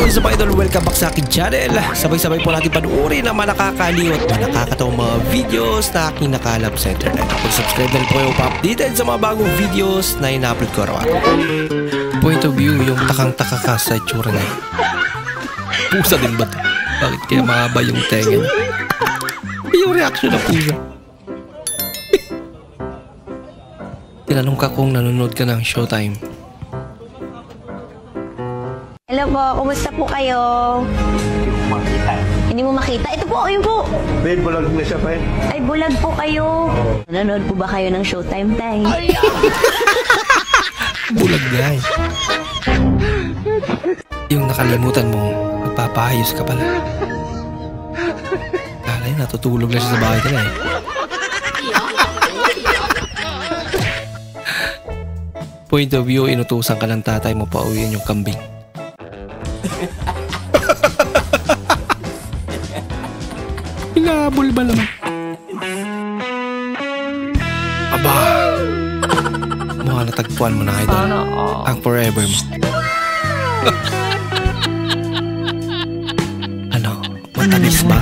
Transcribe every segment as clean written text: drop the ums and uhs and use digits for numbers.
What's up idol? Welcome back sa aking channel. Sabay-sabay po natin panuorin ang mga nakakaliw at mga nakakatawang mga videos na aking nakalap sa internet. Kung subscribe na rin po kayo pa-updated sa mga bagong videos na ina-upload ko araw-araw. Point of view, yung takang-taka ka sa itsura na yun. Pusa din ba ito? Bakit kaya mahaba yung tenga? Yung reaction na pusa. Tinanong ka kung nanonood ka ng Showtime. Hello po, kumusta po kayo? Hindi mo makita? Ito po, ayun po. Babe, bulag na siya pa eh. Ay, bulag po kayo. Nanonood po ba kayo ng Showtime time? Bulag nga eh. Yung nakalimutan mo, magpapaayos ka pala. Kala yun, natutulog lang siya sa bahay ka na eh. Point of view, inutusan ka ng tatay mo pa uwiin yung kambing. Hinabol ba naman? Aba! Mukha natagpuan mo na idol. Ang forever mo. Ano? Matamis ba?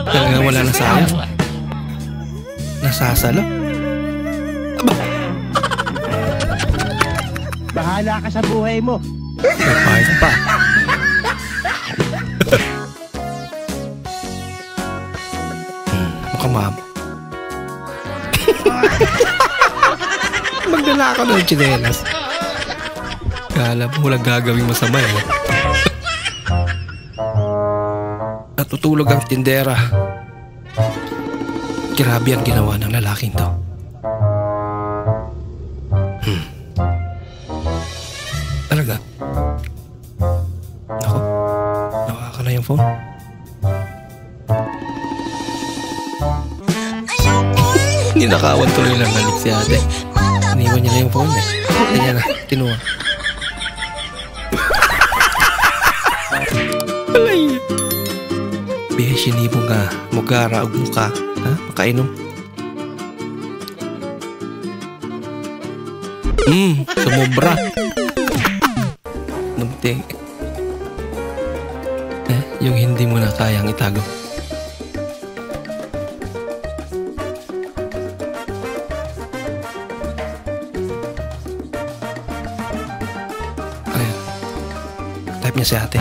Talagang wala na sayang. Nasasalo? Aba! Bahala ka sa buhay mo. Napahit pa. Mukhang mamo. Magdala ako ng tsinelas. Kala mo walang gagawing masama eh. Natutulog ang tindera. Grabe ang ginawa ng lalaking to. Talaga? Ako? Nakuha ka na yung phone? Ninakawan tuloy lang nalik si ate. Iniwan niya na yung phone eh. Kanya na, kinuha. Alay! Beshi ni mo nga, mugara og muka. Ha? Makainom? Sumobra. Muntik. Yung hindi mo na kayang itago. Ayun. Type niya si ate.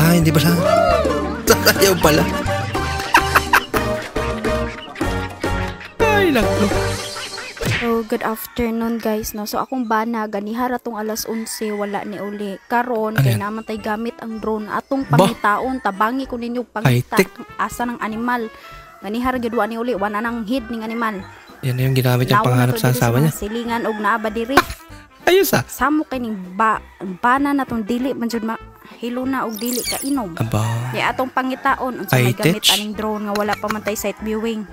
Hindi ba siya? Ayaw pala. Ay, nako. So, good afternoon guys, no? So, akong bana, ganihara tong alas 11, wala ni uli. Karon, kay naman tay gamit ang drone. Atong pangitaon, tabangi ko ninyo pangita. Asa ng animal. Ganihara gidwa ni uli, wala nang head ning animal. Yan na yung ginamit niyang panghanap sa asawa niya. Silingan og naaba diri. Ayos ah. Samo kay ning bana na tong dili, man jud hilo na og dili ka inom. Aba. Kaya atong pangitaon, unsa may gamit aning drone nga wala pa man tay sight viewing.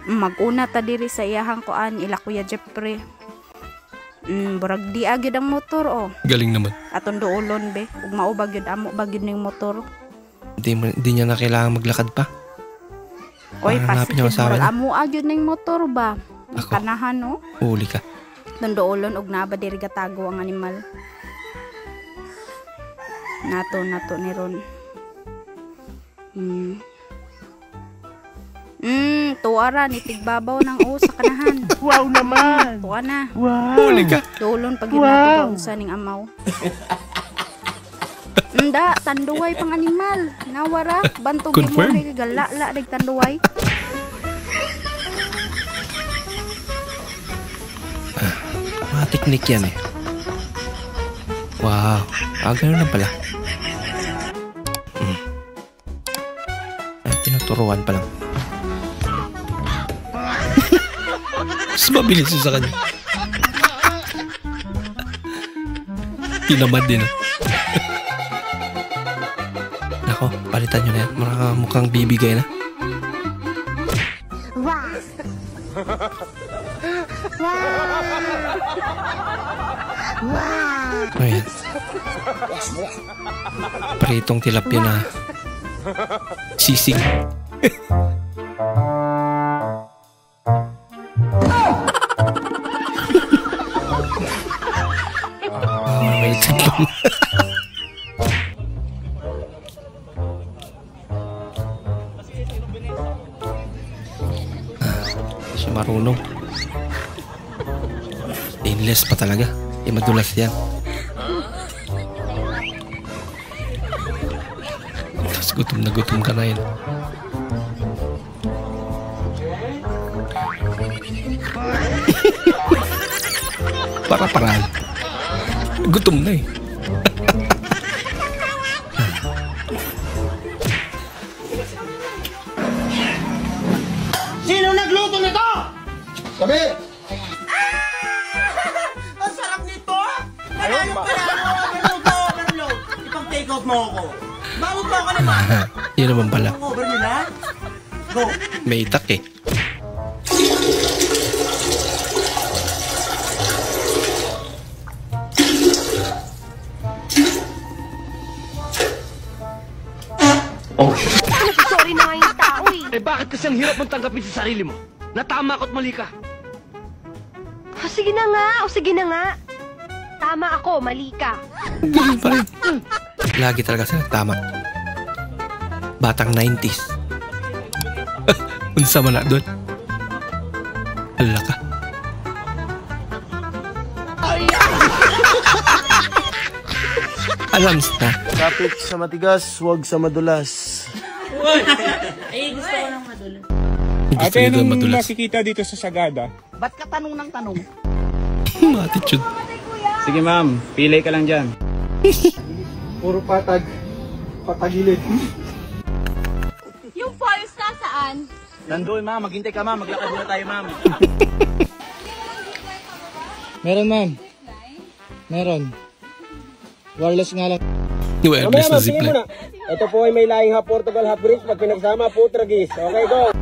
Mag-una ta diri sa iyahang kuan ila Kuya Jeffrey. Burag di agad ang motor oh. Galing naman. Atong duolon be, ug mao ba gyud amo ba gyud ning motor. Hindi niya na kailangan maglakad pa. Oy, pasigid amo agad ning motor ba. Kanahan no. Uli ka. Atong duolon ug naa ba diri gatago ang animal. Nato ni ron. Tuara ni tigbabaw ng sa kanahan. Wow naman. Tuwa na. Wow. Uli ka. Dolon pag ginagawa sa ning amaw. Nda, tanduway pang animal. Nawara, bantog mo kay galala dag tanduway. Mga teknik yan eh. Wow. Gano'n lang pala. Tinuturuan pa lang. Mas mabilis yun sa kanya. Tinamad din. Nako, palitan nyo na yan. Mukhang bibigay na. Ayan. Pritong tilapia na sisig. Stainless pa talaga. Madulas yan. Tapos gutom na gutom ka na yun. Para-paraan. Gutom na eh. Sino nagluto nito? Sabi! Ang sarap nito! Manalo pa yan! Overload! Ipang-take out mo ako! Bawag mo ako naman! Yun naman pala. Ang over nila? Go! May itak eh. Sorry na nga yung tao eh. Eh bakit kasi ang hirap mong tanggapin sa sarili mo? Natama ko't mali ka. O sige na nga, o sige na nga. Tama ako, mali ka. Ganun pa rin. Lagi talaga sila tama. Batang 90s. Unsa man na doon. Hala ka. Alams na. Kapit sa matigas, huwag sa madulas. Gusto niyo doon madulas. nakikita dito sa Sagada? Ba't ka tanong ng tanong? Attitude. Sige ma'am, pilay ka lang dyan. Puro patag. Patagilid. Yung falls na saan? Nandoon ma'am, maghintay ka ma'am, maglakad muna tayo ma'am. Meron ma'am. Meron. Wireless nga lang. Wireless na zipline. Ito po ay may lahing half Portugal, half Greece. Pag pinagsama, Putragis. Okay, go!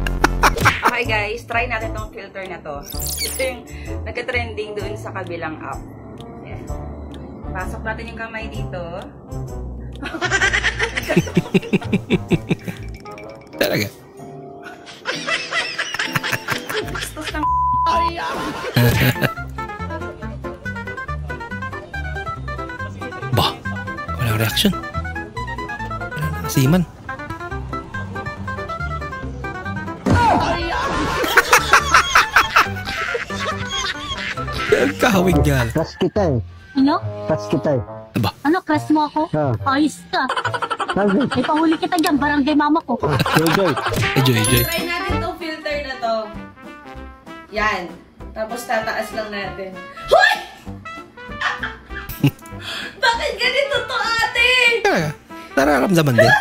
Okay guys, try natin tong filter na to. Ito yung nagka-trending doon sa kabilang app. Yan. Pasok natin yung kamay dito. Talaga. Bastos ng Bah, walang reaction. Wala na kasiman. Kahawig yan. Crush kita eh. Ano? Crush kita eh. Aba, Ano, crush mo ako? Ayos ka. Sabi. May pahuli kita dyan, barangay mama ko. Joy. enjoy. Try natin tong filter na to. Yan. Tapos tataas lang natin. Hoy! Bakit ganito to, ate? Talaga. Nararamdaman din.